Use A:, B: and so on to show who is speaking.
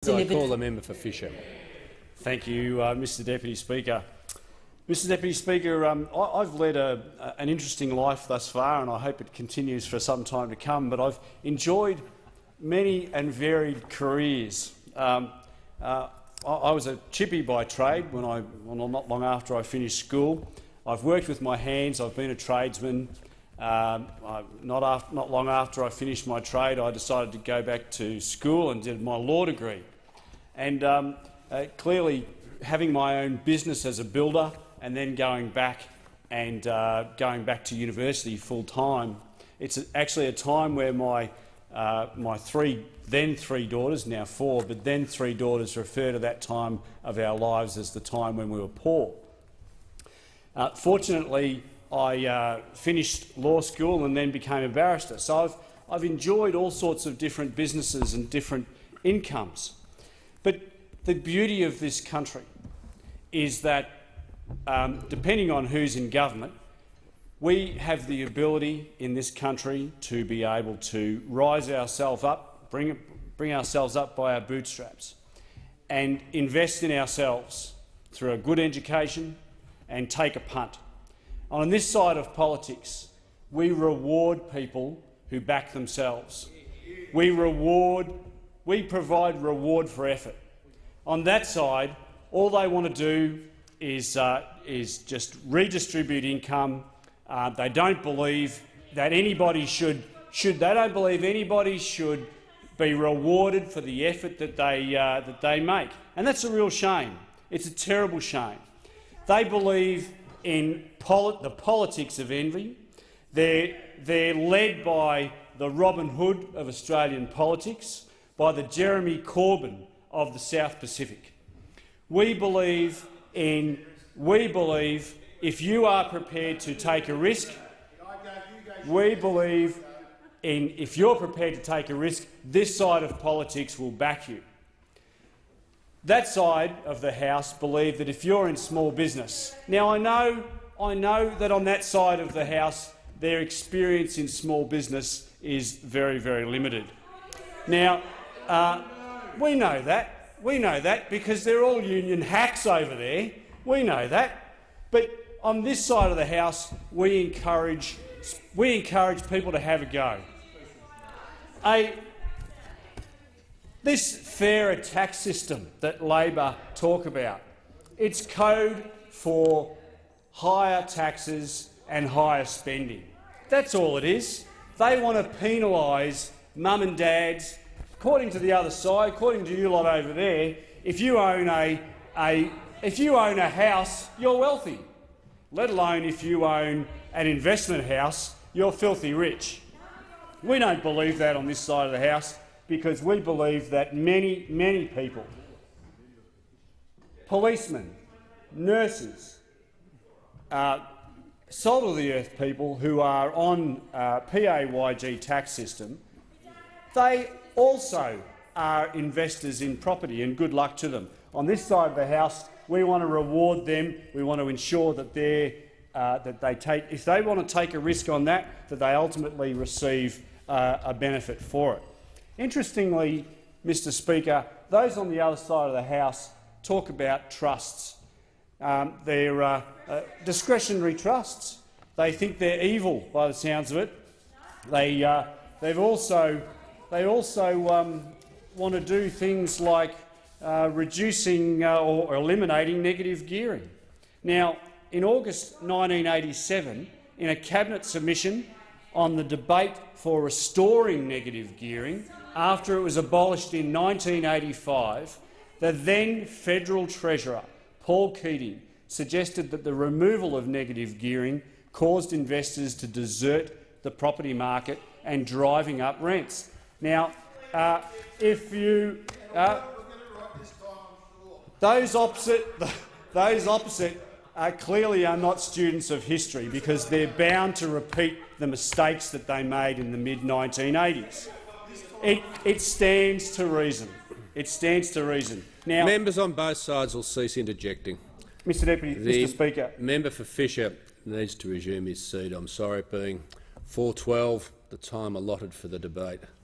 A: I call the member for Fisher.
B: Thank you, Mr Deputy Speaker. Mr Deputy Speaker, I've led an interesting life thus far, and I hope it continues for some time to come, but I've enjoyed many and varied careers. I was a chippy by trade not long after I finished school. I've worked with my hands. I've been a tradesman. Not long after I finished my trade, I decided to go back to school and did my law degree. And clearly, having my own business as a builder and then going back to university full time, it's actually a time where my three daughters, now four, but then three daughters, refer to that time of our lives as the time when we were poor. Fortunately, I finished law school and then became a barrister. So I've enjoyed all sorts of different businesses and different incomes. But the beauty of this country is that, depending on who's in government, we have the ability in this country to be able to rise ourselves up, bring ourselves up by our bootstraps, and invest in ourselves through a good education and take a punt. On this side of politics, we reward people who back themselves. We provide reward for effort. On that side, all they want to do is just redistribute income. They don't believe that anybody should be rewarded for the effort that they make, and that's a real shame. It's a terrible shame. They believe in the politics of envy. They're led by the Robin Hood of Australian politics, by the Jeremy Corbyn of the South Pacific. We believe if you are prepared to take a risk, if you're prepared to take a risk, this side of politics will back you. That side of the House believe that if you're in small business— now I know that on that side of the House their experience in small business is very, very limited. Now, we know that because they're all union hacks over there. We know that. But on this side of the House, we encourage people to have a go. This fairer tax system that Labor talk about, it's code for higher taxes and higher spending. That's all it is. They want to penalise mum and dads. According to the other side, according to you lot over there, if you own a house, you're wealthy. Let alone if you own an investment house, you're filthy rich. We don't believe that on this side of the House, because we believe that many, many people, policemen, nurses, salt-of-the-earth people who are on PAYG tax system, they also are investors in property, and good luck to them. On this side of the House, we want to reward them. We want to ensure that if they want to take a risk on that they ultimately receive a benefit for it. Interestingly, Mr Speaker, those on the other side of the House talk about trusts. They're discretionary trusts. They think they're evil, by the sounds of it. They also want to do things like reducing or eliminating negative gearing. Now, in August 1987, in a cabinet submission on the debate for restoring negative gearing after it was abolished in 1985, the then federal treasurer, Paul Keating, suggested that the removal of negative gearing caused investors to desert the property market and driving up rents. Now, those opposite clearly are not students of history, because they're bound to repeat the mistakes that they made in the mid-1980s. It stands to reason. It stands to reason. Now,
A: members on both sides will cease interjecting.
B: Mr Speaker,
A: the member for Fisher needs to resume his seat. I'm sorry, it being 4:12, the time allotted for the debate.